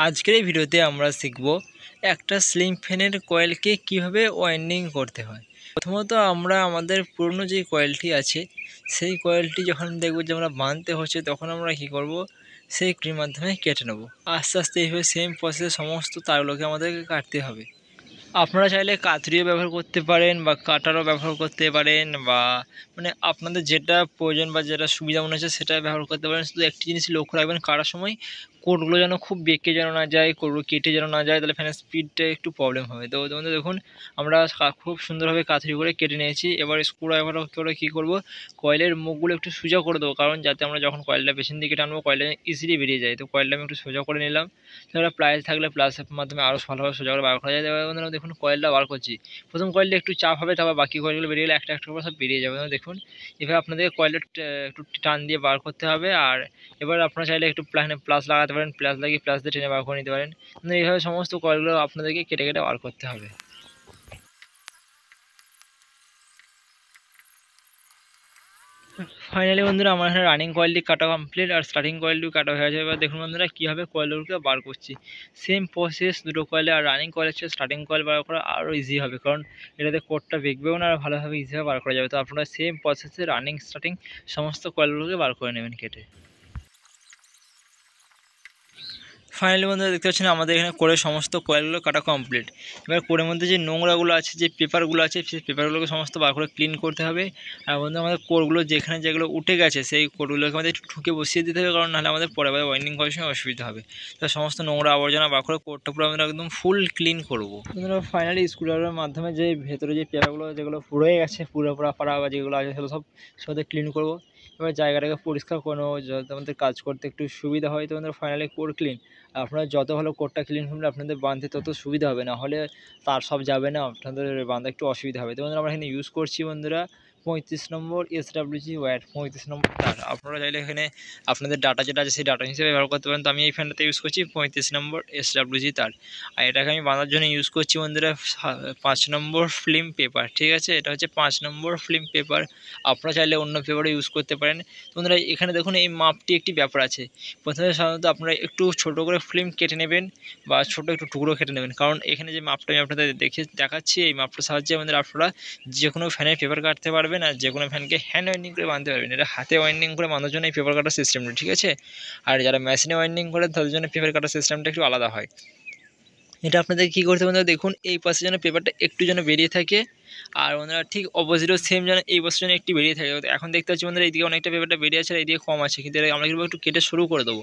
আজকের এই ভিডিওতে আমরা শিখব একটা স্লিং ফ্যানের কয়েলকে কিভাবে ওয়াইন্ডিং করতে হয়। প্রথমত আমরা আমাদের পুরনো যে কয়েলটি আছে সেই কয়েলটি যখন দেখব যে আমরা বাঁধতে হচ্ছে তখন আমরা কি করব, সেই ক্রির মাধ্যমে কেটে নেব। আস্তে আস্তে এইভাবে সেম প্রসেসে সমস্ত তারগুলোকে আমাদেরকে কাটতে হবে। আপনারা চাইলে কাতরিও ব্যবহার করতে পারেন বা কাটারও ব্যবহার করতে পারেন, বা আপনাদের যেটা প্রয়োজন বা যেটা সুবিধা মনে হচ্ছে সেটা ব্যবহার করতে পারেন। শুধু একটি জিনিস লক্ষ্য রাখবেন, কাটার সময় কোডগুলো যেন খুব বেঁকে যেন না যায়, কোডগুলো কেটে যেন না যায়, তাহলে ফ্যানের স্পিডটা একটু প্রবলেম হবে। তো তোমাদের দেখুন আমরা খুব সুন্দরভাবে কাতরি করে কেটে নিয়েছি। এবার স্ক্রুড্রাইভার করে কী করব, কয়েলের মুখগুলো একটু সোজা করে দেবো, কারণ যাতে আমরা যখন কয়েলটা পেছন দিকে টানবো কয়েলটা ইজিলি বেরিয়ে যায়। তো কয়েলটা আমি একটু সোজা করে নিলাম। তাহলে প্লাস থাকলে প্লাসের মাধ্যমে আরও ভালোভাবে সোজা করে বার করা যায়। এবার দেখুন কয়েলটা বার করছি, প্রথম কয়েলটা একটু চাপ হবে, তারপর বাকি কয়েলগুলো বেরিয়ে গেলে একটা একটা করে সব বেরিয়ে যাবে। দেখুন এভাবে আপনাদের কয়েলটা একটু টান দিয়ে বার করতে হবে। আর এবার আপনারা চাইলে একটু প্লাস লাগাতে পারেন, প্লাস লাগিয়ে প্লাস দিয়ে টেনে বার করে নিতে পারেন। এইভাবে সমস্ত কয়েলগুলো আপনাদেরকে কেটে কেটে বার করতে হবে। ফাইনালি বন্ধুরা আমার এখানে রানিং কয়েলটি কাটা কমপ্লিট আর স্টার্টিং কয়েলটিও কাটা হয়ে গেছে। এবার দেখুন বন্ধুরা কীভাবে কয়েলগুলোকে বার করছি। সেম প্রসেস দুটো কয়েলে, আর রানিং কয়েল হচ্ছে স্টার্টিং কয়েল বার করা আরও ইজি হবে, কারণ এটাতে কোডটা বেঁকবেও না আর ভালোভাবে ইজিভাবে বার করা যাবে। তো আপনারা সেম প্রসেসে রানিং স্টার্টিং সমস্ত কয়েলগুলোকে বার করে নেবেন কেটে। ফাইনালি বন্ধুরা দেখতে পাচ্ছেন আমাদের এখানে করে সমস্ত কয়েলগুলো কাটা কমপ্লিট। এবার কোরের মধ্যে যে নোংরাগুলো আছে, যে পেপারগুলো আছে, সেই পেপারগুলোকে সমস্ত বার করে ক্লিন করতে হবে। আর বন্ধু আমাদের কোরগুলো যেখানে যেগুলো উঠে গেছে সেই কোরগুলোকে আমাদের একটু ঠুকে বসিয়ে দিতে হবে, কারণ নাহলে আমাদের পরে ওয়াইন্ডিং করার সময় অসুবিধা হবে। তো সমস্ত নোংরা আবর্জনা বার করে কোরটা পুরো আমরা একদম ফুল ক্লিন করবো। বন্ধুরা ফাইনালি স্ক্রুড্রাইভারের মাধ্যমে যে ভেতরে যে পেপারগুলো যেগুলো পুড়ে গেছে, পুরো পাড়া বা যেগুলো আছে সেগুলো সব সাথে ক্লিন করবো। এবার জায়গাটাকে পরিষ্কার করে নেবো যাতে আমাদের কাজ করতে একটু সুবিধা হয়। তো আমাদের ফাইনালি কোর ক্লিন। আপনারা যত ভালো কোডটা ক্লিন করলে আপনাদের বাঁধতে তত সুবিধা হবে, না হলে তার সব যাবে না, আপনাদের বাঁধা একটু অসুবিধা হবে। তো বন্ধুরা আমরা এখানে ইউজ করছি বন্ধুরা 35 নম্বর SWG ওয়্যার, 35 নম্বর তার। আপনারা চাইলে এখানে আপনাদের ডাটা যেটা আছে সেই ডাটা হিসেবে ব্যবহার করতে পারেন। তো আমি এই ফ্যানটাতে ইউজ করছি 35 নম্বর SWG তার। আর এটাকে আমি বাঁধার জন্য ইউজ করছি বন্ধুরা 5 নম্বর ফিল্ম পেপার। ঠিক আছে, এটা হচ্ছে 5 নম্বর ফিল্ম পেপার। আপনারা চাইলে অন্য পেপারও ইউজ করতে পারেন। তো বন্ধুরা এখানে দেখুন এই মাপটি একটি ব্যাপার আছে। প্রথমে সাধারণত আপনারা একটু ছোটো করে ফিল্ম কেটে নেবেন বা ছোটো একটু টুকরো কেটে নেবেন, কারণ এখানে যে মাপটা আমি আপনাদের দেখাচ্ছি এই মাপটার সাহায্যে আমাদের আপনারা যে কোনো ফ্যানের পেপার কাটতে পারবেন আর যে কোনো ফ্যানকে হ্যান্ড ওয়াইন্ডিং করে বাঁধতে পারবেন। এটা হাতে ওয়াইন্ডিং করে বাঁধার জন্য এই পেপার কাটার সিস্টেমটা, ঠিক আছে। আর যারা মেশিনে ওয়াইন্ডিং করে তাদের জন্য পেপার কাটার সিস্টেমটা একটু আলাদা হয়। এটা আপনাদের কী করতে হবে দেখুন, এই পাশে যেন পেপারটা একটু যেন বেরিয়ে থাকে, আর বন্ধুরা ঠিক অপোজিটও সেম যেন এই পাশে যেন একটু বেরিয়ে থাকে। এখন দেখতে পাচ্ছি বন্ধুরা এইদিকে অনেকটা পেপারটা বেরিয়ে আছে আর এইদিকে কম আছে, কিন্তু আমরা কিন্তু একটু কেটে শুরু করে দেবো।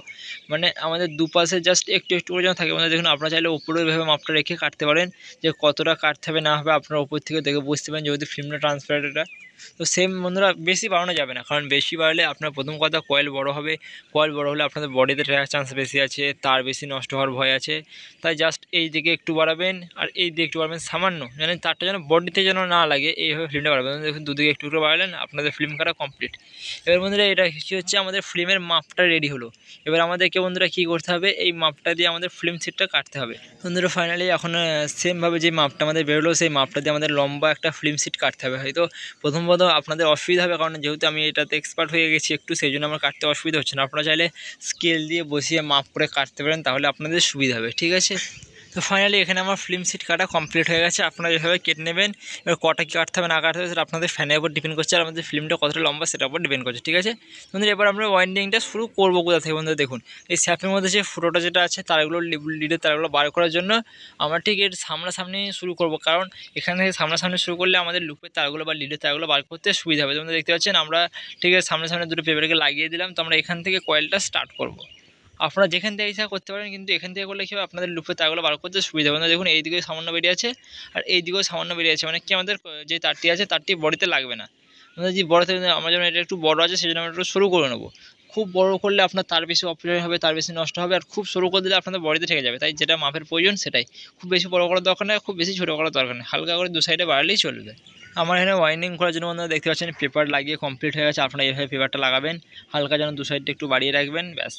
আমাদের দুপাশে জাস্ট একটু একটু করে যেন থাকে। দেখুন আপনারা চাইলে ওপরে এভাবে মাপটা রেখে কাটতে পারেন, যে কতটা কাটতে হবে না হবে আপনারা ওপর থেকে দেখে বুঝতে পারেন, যেহেতু ফিল্মটা ট্রান্সপারেন্ট এটা। তো সেম বন্ধুরা বেশি বাড়ানো যাবে না, কারণ বেশি বাড়লে আপনার প্রথম কথা কয়েল বড় হবে, কয়েল বড় হলে আপনাদের বডিতে ট্র্যাক চান্স বেশি আছে, তার বেশি নষ্ট হওয়ার ভয় আছে। তাই জাস্ট এই দিকে একটু বাড়াবেন আর এই দিকে একটু বাড়াবেন সামান্য, তারটা যেন বডিতে যেন না লাগে, এইভাবে ফিল্মটা বাড়াবেন। দেখুন দুদিকে একটু একটু বাড়ালেন, আপনাদের ফিল্ম কাটা কমপ্লিট। এবার বন্ধুরা এটা কী হচ্ছে, আমাদের ফিল্মের মাপটা রেডি হলো। এবার আমাদেরকে বন্ধুরা কী করতে হবে, এই মাপটা দিয়ে আমাদের ফিল্ম সিটটা কাটতে হবে। বন্ধুরা ফাইনালি এখন সেমভাবে যে মাপটা আমাদের বেরোলো সেই মাপটা দিয়ে আমাদের লম্বা একটা ফিল্ম সিট কাটতে হবে। হয়তো প্রথম আপনাদের অসুবিধা হবে, কারণ যেহেতু আমি এটাতে এক্সপার্ট হয়ে গেছি একটু, সেই জন্য আমার কাটতে অসুবিধা হচ্ছে না। আপনারা চাইলে স্কেল দিয়ে বসিয়ে মাপ করে কাটতে পারেন, তাহলে আপনাদের সুবিধা হবে, ঠিক আছে। তো ফাইনালি এখানে আমার ফিল্ম সিট কাটা কমপ্লিট হয়ে গেছে। আপনারা এভাবে কেটে নেবেন। এবার কটা কী কাটতে হবে না কাটতে হবে সেটা আপনাদের ফ্যানের উপর ডিপেন্ড করছে, আর আমাদের ফিল্মটা কতটা লম্বা সেটার উপর ডিপেন্ড করছে, ঠিক আছে। বন্ধুরা এবার আমরা ওয়াইন্ডিংটা শুরু করবো কোথা থেকে বন্ধুরা দেখুন, এই স্যাপের মধ্যে যে ফুটোটা যেটা আছে তারগুলো লিডের তারগুলো বার করার জন্য আমরা ঠিক এর সামনাসামনি শুরু করব, কারণ এখান থেকে সামনাসামনি শুরু করলে আমাদের লুপের তারগুলো বা লিডের তারগুলো বার করতে সুবিধা হবে। যেমন দেখতে পাচ্ছেন আমরা ঠিক আছে সামনে দুটো পেপারকে লাগিয়ে দিলাম। তো আমরা এখান থেকে কয়েলটা স্টার্ট করব। আপনারা যেখান থেকে ইচ্ছা করতে পারেন, কিন্তু এখান থেকে করলে কী হবে, আপনাদের লুপের তারগুলো বার করতে সুবিধা হবে। দেখুন এই দিকে সামান্য বেরিয়ে আছে আর এই দিকেও সামান্য বেরিয়ে আছে, কি আমাদের যে তারটি আছে তারটি বডিতে লাগবে না। আমাদের যে বড় থেকে আমরা যেমন এটা একটু বড় আছে সেই জন্য আমরা একটু শুরু করে নেবো। খুব বড় করলে আপনার তার বেশি অপচয় হবে, তার বেশি নষ্ট হবে, আর খুব শুরু করে দিলে আপনাদের বডিতে ঠেকে যাবে। তাই যেটা মাপের প্রয়োজন সেটাই, খুব বেশি বড় করার দরকার নেই, খুব বেশি ছোটো করার দরকার নেই, হালকা করে দু সাইডে বাড়ালেই চলবে। আমার এখানে ওয়াইন্ডিং করার জন্য বন্ধুরা দেখতে পাচ্ছেন পেপার লাগিয়ে কমপ্লিট হয়ে গেছে। আপনারা এইভাবে পেপারটা লাগাবেন, হালকা যেন দু সাইডটা একটু বাড়িয়ে রাখবেন, ব্যাস।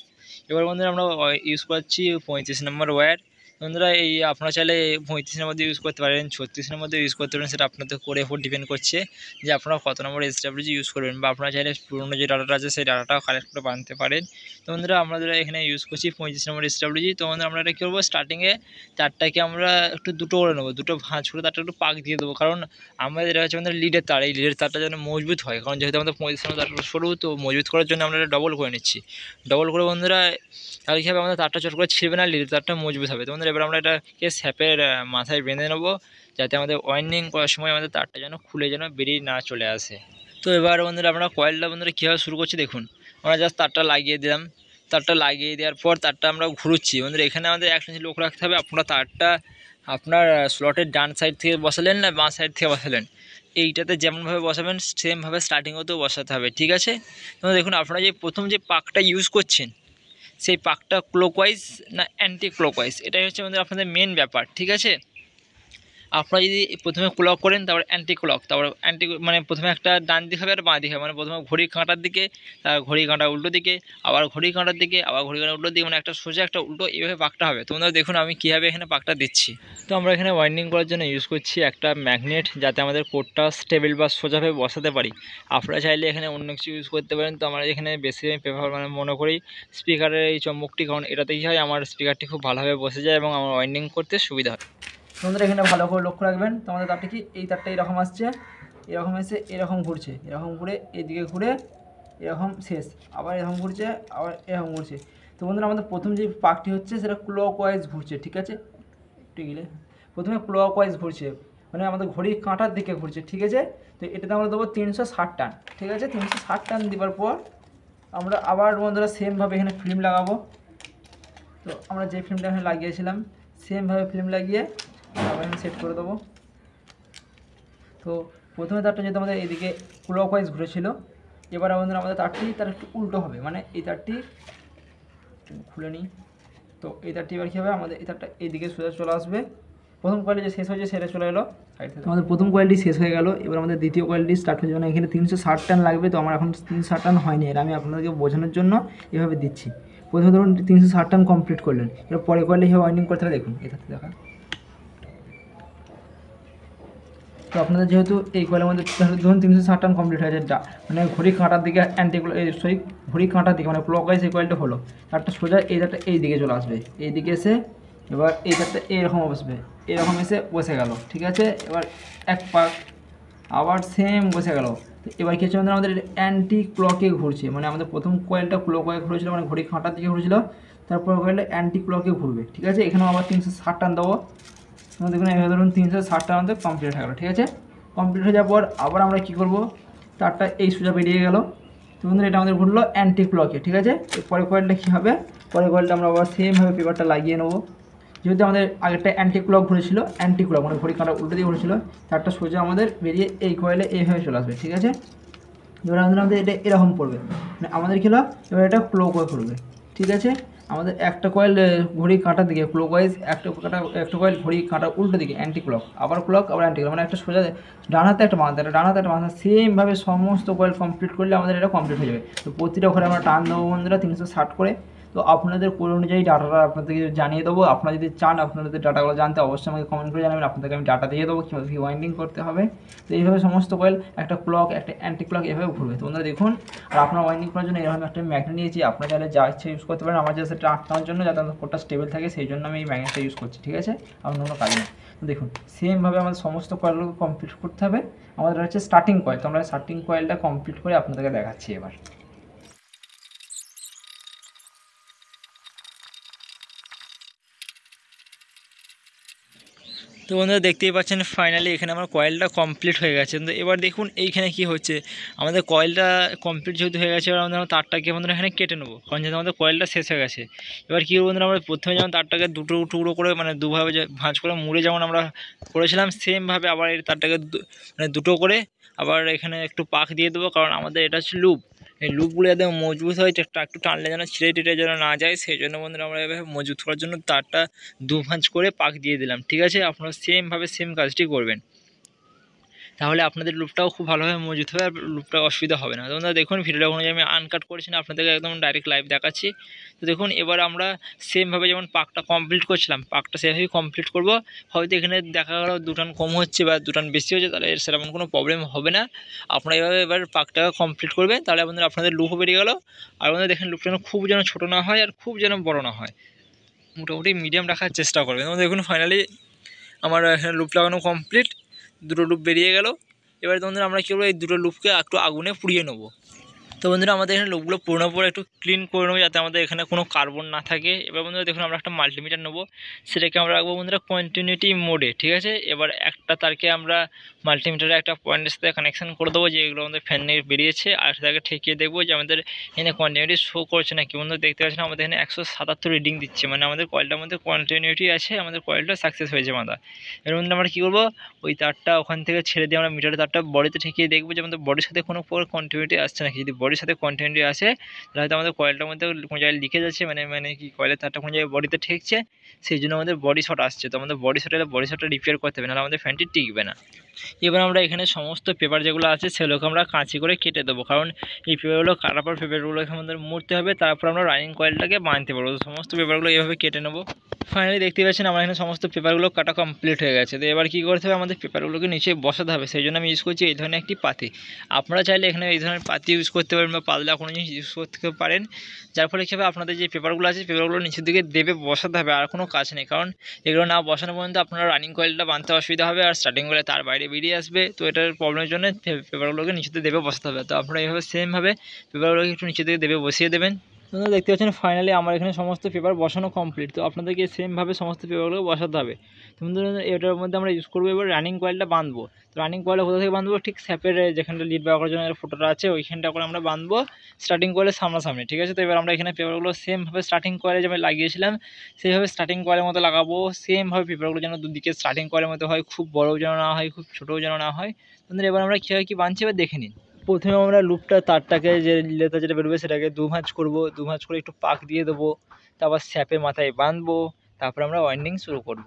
এবার বন্ধুরা আমরা ইউজ করছি 35 নম্বর ওয়্যার। বন্ধুরা এই আপনারা চাইলে 35-এর মধ্যে ইউজ করতে পারেন, 36-এর মধ্যে ইউজ করতে পারেন, সেটা আপনাদের কোরের উপর ডিপেন্ড করছে যে আপনারা কত নম্বর SWG ইউজ করবেন, বা আপনারা চাইলে পুরোনো যে ডাটাটা আছে সেই ডাটাটাও কালেক্ট করে বানাতে পারেন। তো বন্ধুরা আমরা যারা এখানে ইউজ করছি 35 নম্বর SWG, তো বন্ধুরা আমরা এটা কী করবো, স্টার্টিংয়ে তারটাকে আমরা একটু দুটো করে নেবো, দুটো ভাঁজ করে তারটা একটু পাক দিয়ে দেবো, কারণ আমাদের এটা হচ্ছে আমাদের লিডের তার, এই লিডের তারটা যেন মজবুত হয়, কারণ যেহেতু আমাদের 35 নম্বর তারটা সরু, তো মজবুত করার জন্য আমরা এটা ডবল করে নিচ্ছি। ডবল করে বন্ধুরা তাহলে কী হবে, আমাদের তারটা চট করে ছিঁড়বে না, লিডের তারটা মজবুত হবে। তো বন্ধুরা এবার আমরা এটাকে স্যাপের মাথায় বেঁধে নেবো, যাতে আমাদের ওয়াইন্ডিং করার সময় আমাদের তারটা যেন খুলে যেন বেরিয়ে না চলে আসে। তো এবার বন্ধুরা আমরা কয়েলটা বন্ধুরা কীভাবে শুরু করছি দেখুন, আমরা জাস্ট তারটা লাগিয়ে দিলাম, তারটা লাগিয়ে দেওয়ার পর তারটা আমরা ঘুরুচ্ছি। বন্ধুরা এখানে আমাদের একসাথে লোক রাখতে হবে, আপনারা তারটা আপনার স্লটের ডান সাইড থেকে বসালেন না বাঁ সাইড থেকে বসালেন, এইটাতে যেমনভাবে বসাবেন সেমভাবে স্টার্টিংয়েতেও বসাতে হবে, ঠিক আছে। তো দেখুন আপনারা যে প্রথম যে পাকটা ইউজ করছেন সেই পাকটা ক্লকওয়াইজ না অ্যান্টি ক্লকওয়াইজ, এটাই হচ্ছে আমাদের আপনাদের মেন ব্যাপার, ঠিক আছে। আপনারা যদি প্রথমে ক্লক করেন তারপর অ্যান্টি ক্লক, তারপর অ্যান্টি মানে প্রথমে একটা ডান দিকে হবে আর বাঁ দিকে হবে, মানে প্রথমে ঘড়ি কাঁটার দিকে, তার ঘড়ি কাঁটা উল্টো দিকে, আবার ঘড়ি কাঁটার দিকে, আবার ঘড়ি কাঁটা উল্টো দিকে, মানে একটা সোজা একটা উল্টো, এইভাবে পাকটা হবে। তোমরা দেখুন আমি কীভাবে এখানে পাকটা দিচ্ছি। তো আমরা এখানে ওয়াইন্ডিং করার জন্য ইউজ করছি একটা ম্যাগনেট, যাতে আমাদের কোডটা স্টেবল বা সোজাভাবে বসাতে পারি। আপনারা চাইলে এখানে অন্য কিছু ইউজ করতে পারেন। তো আমরা এখানে বেশি প্রেফার মানে মনে করি স্পিকারের এই চম্বকটি, কারণ এটাতে কী হয় আমার স্পিকারটি খুব ভালোভাবে বসে যায় এবং আমার ওয়াইন্ডিং করতে সুবিধা হয়। তোমাদের এখানে ভালো করে লক্ষ্য রাখবেন, তোমাদের তারটা কি এই তারটা এরকম আসছে, এরকম এসে এরকম ঘুরছে, এরকম ঘুরে এদিকে ঘুরে এরকম শেষ, আবার এরকম ঘুরছে, আবার এরকম ঘুরছে। তো বন্ধুরা আমাদের প্রথম যে পাকটি হচ্ছে সেটা ক্লকওয়াইজ ঘুরছে, ঠিক আছে। একটু গেলে প্রথমে ক্লকওয়াইজ ঘুরছে, মানে আমাদের ঘড়ির কাঁটার দিকে ঘুরছে, ঠিক আছে। তো এটাতে আমরা দেবো 360 টান, ঠিক আছে। 360 টান দেওয়ার পর আমরা আবার বন্ধুরা সেমভাবে এখানে ফিল্ম লাগাবো। তো আমরা যে ফিল্মটা এখানে লাগিয়েছিলাম সেমভাবে ফিল্ম লাগিয়ে আবার এখানে সেট করে দেবো। তো প্রথমে তারটা যেহেতু আমাদের এইদিকে ক্লকওয়াইজ ঘুরেছিল, এবার আমাদের তারটি তার একটু উল্টো হবে, মানে এই তারটি খুলে নিই। তো এই তারটি এবার কী হবে, আমাদের এই তারটা এইদিকে সোজা চলে আসবে। প্রথম কোয়ালিটি যে শেষ হয়েছে সেটা চলে এলো সাইড থেকে, আমাদের প্রথম কোয়ালিটি শেষ হয়ে গেল। এবার আমাদের দ্বিতীয় কোয়ালিটি স্টার্ট হয়ে যাবে, মানে এখানে 360 টান লাগবে। তো আমার এখন 360 টান হয়নি, এর আমি আপনাদেরকে বোঝানোর জন্য এভাবে দিচ্ছি। প্রথমে ধরুন 360 টান কমপ্লিট করলেন, এবার পরে কোয়ালিটি কীভাবে ওয়াইন্ডিং করতে হবে দেখুন, এটাতে দেখা। তো আপনাদের যেহেতু এই কয়েলের মধ্যে ধরুন 360 টান কমপ্লিট হয়ে যায়, মানে ঘড়ি কাঁটার দিকে সরি ঘড়ি কাঁটার দিকে মানে ক্লকওয়াইজ এই কয়েলটা হলো, তারটা সোজা এই তারটা এই দিকে চলে আসবে, এই দিকে এসে এবার এই তারটা এইরকম বসবে, এরকম এসে বসে গেল, ঠিক আছে। এবার এক পাক আবার সেম বসে গেল। তো এবার কিছু আমাদের অ্যান্টি ক্লকে ঘুরছে, মানে আমাদের প্রথম কয়েলটা ক্লকওয়াইজ ঘুরেছিল, মানে ঘড়ি কাঁটার দিকে ঘুরেছিল, তারপর কয়েলটা অ্যান্টি ক্লকে ঘুরবে, ঠিক আছে। এখানেও আবার 360 টান দেবো। দেখুন এভাবে ধরুন 360 টার মধ্যে কমপ্লিট হয়ে গেলো, ঠিক আছে। কমপ্লিট হয়ে যাওয়ার পর আবার আমরা কী করবো, তারটা এই সোজা বেরিয়ে গেল। তো বন্ধুরা এটা আমাদের ঘুরলো অ্যান্টি ক্লকে, ঠিক আছে। পরের কয়েলটা কী হবে, পরের কয়েলটা আমরা আবার সেমভাবে পেপারটা লাগিয়ে নেবো। যেহেতু আমাদের আগেরটা অ্যান্টি ক্লক ঘুরেছিল, অ্যান্টি ক্লক মানে ঘড়ি কাঁটা উল্টো দিয়ে ঘুরেছিল, তারটা সোজা আমাদের বেরিয়ে এই কয়েলে এইভাবে চলে আসবে, ঠিক আছে। এবার আমাদের এটা এরকম পড়বে, মানে আমাদের কী হলো, এবার এটা ক্লকওয়াইজ করবে, ঠিক আছে। আমাদের একটা কয়েল ঘড়ি কাঁটার দিকে ক্লকওয়াইজ, একটা কয়েল ঘড়ি কাঁটার উল্টো দিকে অ্যান্টি ক্লক, আবার ক্লক আবার অ্যান্টি ক্লক, মানে একটা সোজা ডান হাতে একটা বাঁ হাতে, একটা ডান হাতে একটা বাঁ হাতে, সেমভাবে সমস্ত কয়েল কমপ্লিট করলে আমাদের এটা কমপ্লিট হয়ে যাবে। তো প্রতিটা ঘরে আমরা টান দেবো বন্ধুরা 360 করে। তো আপনাদের কোড অনুযায়ী ডাটাটা আপনাদেরকে জানিয়ে দেবো। আপনারা যদি চান আপনাদের ডাটাগুলো জানতে অবশ্যই আমাকে কমেন্ট করে জানাবেন, আপনাদেরকে আমি ডাটা দিয়ে দেবো কীভাবে কী ওয়াইন্ডিং করতে হবে। তো এইভাবে সমস্ত কয়েল একটা ক্লক একটা অ্যান্টি ক্লক এভাবে ঘুরবে। তো বন্ধুরা দেখুন, আর আপনার ওয়াইন্ডিং করার জন্য এরকম একটা ম্যাগনেট নিয়েছি, আপনারা চাইলে যা ইচ্ছে ইউজ করতে পারেন। আমার জাস্ট এটা আটকানোর জন্য, যাতে আমাদের কোডটা স্টেবল থাকে সেই জন্য আমি এই ম্যাগনেটটা ইউজ করছি, ঠিক আছে। অন্য কোনো কাজ নেই। তো দেখুন সেমভাবে আমাদের সমস্ত কয়েলগুলোকে কমপ্লিট করতে হবে। আমাদের হচ্ছে স্টার্টিং কয়েল, তো আমরা স্টার্টিং কয়েলটা কমপ্লিট করে আপনাদেরকে দেখাচ্ছি এবার। তো বন্ধুরা দেখতেই পাচ্ছেন ফাইনালি এখানে আমার কয়েলটা কমপ্লিট হয়ে গেছে। তো এবার দেখুন এইখানে কি হচ্ছে, আমাদের কয়েলটা কমপ্লিট যেহেতু হয়ে গেছে, এবার আমাদের তারটাকে বন্ধুরা এখানে কেটে নেবো, কারণ যেহেতু আমাদের কয়েলটা শেষ হয়ে গেছে। এবার কী করবো বন্ধুরা, আমরা প্রথমে যেমন তারটাকে দুটো টুকরো করে মানে দুভাবে ভাঁজ করে মুড়ে যেমন আমরা করেছিলাম, সেমভাবে আবার এই তারটাকে মানে দুটো করে আবার এখানে একটু পাক দিয়ে দেবো, কারণ আমাদের এটা হচ্ছে লুপ। এই লুপগুলো যাতে মজবুত হয়, একটু টানলে যেন ছিঁড়ে টিড়ে যেন না যায়, সেই জন্য বন্ধুরা আমরা এভাবে মজবুত করার জন্য তারটা দু ভাঁজ করে পাক দিয়ে দিলাম, ঠিক আছে। আপনারা সেমভাবে সেম কাজটি করবেন। তাহলে আপনাদের লুপটাও খুব ভালোভাবে মজবুত হবে আর লুপটা অসুবিধা হবে না। তো বন্ধুরা দেখুন ভিডিওটা কোনো আমি আনকাট করছি না, আপনাদেরকে একদম ডাইরেক্ট লাইভ দেখাচ্ছি। তো দেখুন এবার আমরা সেমভাবে যেমন পাকটা কমপ্লিট করছিলাম পাকটা সেভাবেই কমপ্লিট করব। হয়তো এখানে দেখা গেল 2 টান কম হচ্ছে বা 2 টান বেশি হচ্ছে, তাহলে সেরকম কোনো প্রবলেম হবে না। আপনারা এভাবে এবার পাকটা কমপ্লিট করবেন, তাহলে বন্ধুরা আপনাদের লুপও বেরিয়ে গেল। আর বন্ধুরা দেখেন লুপটা যেন খুব যেন ছোটো না হয় আর খুব যেন বড় না হয়, মোটামুটি মিডিয়াম রাখার চেষ্টা করবেন। দেখুন ফাইনালি আমার এখানে লুপ লাগানো কমপ্লিট, 2টো লুপ বেরিয়ে গেল। এবার বন্ধুরা আমরা কী করবো, এই 2টো লুপকে একটু আগুনে পুড়িয়ে নেবো। তো বন্ধুরা আমাদের এখানে লুপগুলো পুরোনো পরে একটু ক্লিন করে নেবো যাতে আমাদের এখানে কোনো কার্বন না থাকে। এবার বন্ধুরা দেখুন আমরা একটা মাল্টিমিটার নেবো, সেটাকে আমরা রাখবো বন্ধুরা কন্টিনিউটি মোডে, ঠিক আছে। এবার একটা তারকে আমরা মাল্টিমিটারে একটা পয়েন্টের সাথে কানেকশান করে দেবো যে এগুলো আমাদের ফ্যানে বেরিয়েছে, আর সেটাকে ঠেকিয়ে দেখবো যে আমাদের এখানে কন্টিনিউটি শো করছে না কি। বন্ধুরা দেখতে পাচ্ছেন আমাদের এখানে 177 রিডিং দিচ্ছে, মানে আমাদের কয়েলটার মধ্যে কন্টিনিউটি আছে, আমাদের কয়েলটা সাকসেস হয়েছে বাঁধা। এর মধ্যে আমরা কী করবো, ওই তারটা ওখান থেকে ছেড়ে দিয়ে আমরা মিটারের তারটা বডিতে ঠেকিয়ে দেখবো যে আমাদের বডির সাথে কোনো প্রকার কন্টিনিউটি আসছে নাকি। যদি বডির সাথে কন্টিনিউটি আসে তাহলে হয়তো আমাদের কয়েলটার মধ্যে কোনো জায়গায় লিকেজ আছে, মানে কি কয়েলের তারটা কোনো জায়গায় বডিতে ঠেকছে, সেই জন্য আমাদের বডি শর্ট আসছে। তো আমাদের বডি শর্ট এলে বডি শর্টটা রিপেয়ার করতে হবে, নাহলে আমাদের ফ্যানটি টিকবে না। এবার আমরা এখানে সমস্ত পেপার যেগুলো আছে সেগুলোকে আমরা কাঁচি করে কেটে দেবো, কারণ এই পেপারগুলো কাটার পর পেপারগুলোকে আমাদের মুড়তে হবে, তারপর আমরা রানিং কয়েলটাকে বাঁধতে পারবো। তো সমস্ত পেপারগুলো এইভাবে কেটে নেবো। ফাইনালি দেখতে পাচ্ছেন আমার এখানে সমস্ত পেপারগুলো কাটা কমপ্লিট হয়ে গেছে। তো এবার কী করতে হবে, আমাদের পেপারগুলোকে নিচে বসাতে হবে, সেই জন্য আমি ইউজ করছি এই ধরনের একটি পাতি। আপনারা চাইলে এখানে এই ধরনের পাতি ইউজ করতে পারেন বা পাতলা কোনো জিনিস ইউজ করতে পারেন, যার ফলে কী হবে আপনাদের যে পেপারগুলো আছে পেপারগুলো নিচের দিকে দেবে বসাতে হবে, আর কোনো কাজ নেই। কারণ এগুলো না বসানো পর্যন্ত আপনারা রানিং কয়েলটা বাঁধতে অসুবিধা হবে আর স্টার্টিং কয়েলে তার বাইরে বেরিয়ে আসবে। তো এটার প্রবলেমের জন্য পেপারগুলোকে নিচেতে দেবে বসাতে হবে। তো আপনারা এইভাবে সেমভাবে পেপারগুলোকে একটু নিচে দিকে দেবে বসিয়ে দেবেন। আপনারা দেখতে পাচ্ছেন ফাইনালি আমার এখানে সমস্ত পেপার বসানো কমপ্লিট। তো আপনাদেরকে সেমভাবে সমস্ত পেপারগুলোকে বসাতে হবে। তো এটার মধ্যে আমরা ইউজ করবো এবার রানিং কয়েলটা বাঁধবো। তো রানিং কয়েলটা কোথা থেকে বাঁধবো, ঠিক স্যাপের যেখানটা লিড ব্যবহার করার জন্য ফুটোটা আছে ওইখানটা করে আমরা বাঁধবো স্টার্টিং কয়েলের সামনাসামনি, ঠিক আছে। তো এবার আমরা এখানে পেপারগুলো সেমভাবে স্টার্টিং কয়েলে যেভাবে লাগিয়েছিলাম সেইভাবে স্টার্টিং কয়েলের মতো লাগাবো। সেমভাবে পেপারগুলো যেন দুদিকে স্টার্টিং কয়েলের মতো হয়, খুব বড়ও যেন না হয় খুব ছোটোও যেন না হয়। বন্ধুরা এবার আমরা কীভাবে কী বাঁধছি এবার দেখে নিন। প্রথমে আমরা লুপটা তারটাকে যে লেতা যেটা বেরোবে সেটাকে 2 ভাঁজ করবো, 2 ভাঁজ করে একটু পাক দিয়ে দেবো, তারপর স্যাপের মাথায় বাঁধবো, তারপর আমরা ওয়াইন্ডিং শুরু করব।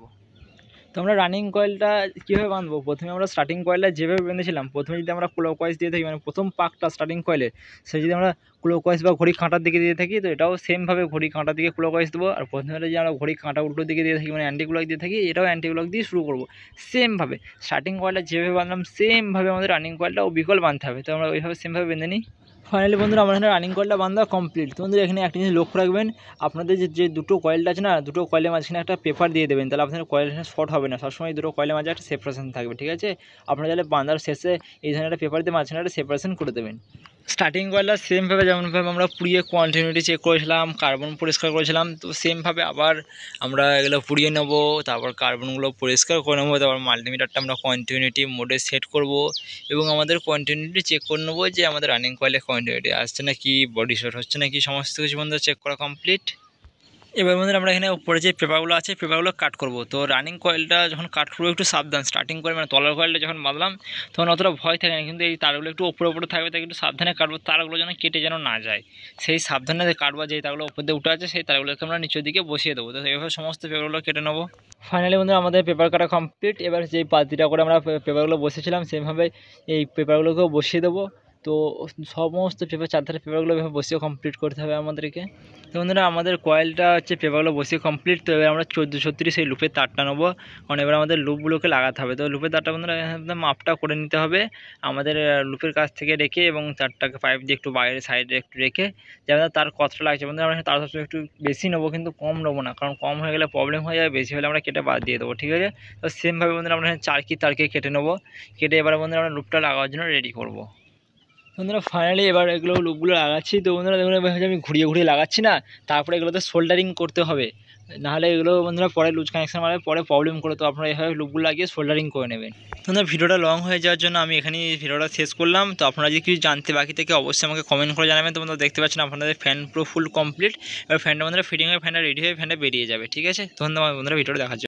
তো আমরা রানিং কয়েলটা কীভাবে বাঁধবো, প্রথমে আমরা স্টার্টিং কয়েলটা যেভাবে বেঁধেছিলাম প্রথমে যদি আমরা ক্লকওয়াইজ দিয়ে থাকি, মানে প্রথম পাকটা স্টার্টিং কয়েলের সে যদি আমরা ক্লকওয়াইজ বা ঘড়ি কাঁটার দিকে দিয়ে থাকি, তো এটাও সেমভাবে ঘড়ি কাঁটার দিকে ক্লকওয়াইজ দেবো। আর প্রথমে যদি আমরা ঘড়ি কাঁটা উল্টো দিকে দিয়ে থাকি মানে অ্যান্টি ক্লক দিয়ে থাকি, এটাও অ্যান্টি ক্লক দিয়ে শুরু করবো। সেমভাবে স্টার্টিং কয়েলটা যেভাবে বাঁধলাম সেমভাবে আমাদের রানিং কয়েলটাও বিকল বাঁধতে হবে। তো আমরা ওইভাবে সেমভাবে বেঁধে নিই। ফাইনালি বন্ধুরা আমার এখানে রানিং কয়েলটা বাঁধা কমপ্লিট। তো বন্ধুরা এখানে একটা জিনিস লক্ষ্য রাখবেন, আপনাদের যে দুটো কয়েলটা আছে না, দুটো কয়েলের মাঝখানে একটা পেপার দিয়ে দেবেন, তাহলে আপনাদের কয়েল এখানে শর্ট হবে না। সবসময় দুটো কয়েলের মাঝে একটা সেপারেশন থাকবে, ঠিক আছে। আপনারা তাহলে বাঁধার শেষে এই ধরনের একটা পেপার দিয়ে মাঝখানে একটা সেপারেশন করে দেবেন। স্টার্টিং কয়েলটা সেমভাবে যেমনভাবে আমরা পুড়িয়ে কোয়ান্টিটি চেক করেছিলাম, কার্বন পরিষ্কার করেছিলাম, তো সেমভাবে আবার আমরা এগুলো পুড়িয়ে নেব, তারপর কার্বনগুলো পরিষ্কার করে নেবো, তারপর মাল্টিমিটারটা আমরা কন্টিনিউটি মোডে সেট করব এবং আমাদের কন্টিনিউটি চেক করে নেবো যে আমাদের রানিং কয়েলে কন্টিনিউটি আসছে নাকি, বডি শর্ট হচ্ছে নাকি, সমস্ত কিছু বন্ধুরা চেক করা কমপ্লিট। এবার বন্ধুরা আমরা এখানে উপরে যে পেপারগুলো আছে পেপারগুলো কাট করব। তো রানিং কয়েলটা যখন কাট করবো একটু সাবধান, স্টার্টিং কয়েল মানে তলার কয়েলটা যখন বাঁধলাম তখন অতটা ভয় থাকে না, কিন্তু এই তারগুলো একটু উপরে উপরে থাকবে, তাই একটু সাবধানে কাটবো, তারগুলো যেন কেটে যেন না যায় সেই সাবধানে কাটবো। যেই তারগুলো উপর দিয়ে উঠে আছে সেই তারগুলোকে আমরা নিচের দিকে বসিয়ে দেবো। তো এইভাবে সমস্ত পেপারগুলো কেটে নেবো। ফাইনালি বন্ধুরা আমাদের পেপার কাটা কমপ্লিট। এবার যেই পাতিটা করে আমরা পেপারগুলো বসেছিলাম সেমভাবে এই পেপারগুলোকেও বসিয়ে দেবো। তো সমস্ত পেপার চারধারে পেপারগুলো এভাবে বসিয়ে কমপ্লিট করতে হবে আমাদেরকে। তো বন্ধুরা আমাদের কয়েলটা হচ্ছে পেপারগুলো বসিয়ে কমপ্লিট। তো এবার আমরা 1436 সেই লুপের তারটা নেবো, কারণ এবার আমাদের লুপগুলোকে লাগাতে হবে। তো লুপের তারটা বন্ধুরা একদম মাপটা করে নিতে হবে আমাদের লুপের কাছ থেকে রেখে, এবং তারটাকে পাইপ দিয়ে একটু বাইরে সাইডে একটু রেখে, যেমন তার কতটা লাগছে বন্ধুরা আমরা তার সবসময় একটু বেশি নেবো, কিন্তু কম নেবো না, কারণ কম হয়ে গেলে প্রবলেম হয়ে যাবে, বেশি হলে আমরা কেটে বাদ দিয়ে দেবো, ঠিক আছে। তো সেমভাবে বন্ধুরা আমরা তারকে কেটে নেবো, কেটে এবার বন্ধুরা আমরা লুপটা লাগানোর জন্য রেডি করবো। বন্ধুরা ফাইনালি এবার এগুলো লুপগুলো লাগাচ্ছি। তো বন্ধুরা দেখুন আমি ঘুরিয়ে ঘুরিয়ে লাগাচ্ছি না, তারপরে এগুলোতে সোল্ডারিং করতে হবে, নাহলে এগুলো বন্ধুরা পরে লুজ কানেকশান মারলে পরে প্রবলেম করে। তো আপনারা এভাবে লুপগুলো লাগিয়ে সোল্ডারিং করে নেবেন। বন্ধুরা ভিডিওটা লং হয়ে যাওয়ার জন্য আমি এখানেই ভিডিওটা শেষ করলাম। তো আপনারা যদি কিছু জানতে বাকি থেকে অবশ্যই আমাকে কমেন্ট করে জানাবেন। তো বন্ধুরা দেখতে পাচ্ছেন আপনাদের ফ্যান পুরো ফুল কমপ্লিট। এবার ফ্যানটা বন্ধুরা ফিটিং হয়ে ফ্যানটা রেডি হয়ে ফ্যানটা বেরিয়ে যাবে, ঠিক আছে। ধন্যবাদ বন্ধুরা ভিডিওটা দেখার জন্য।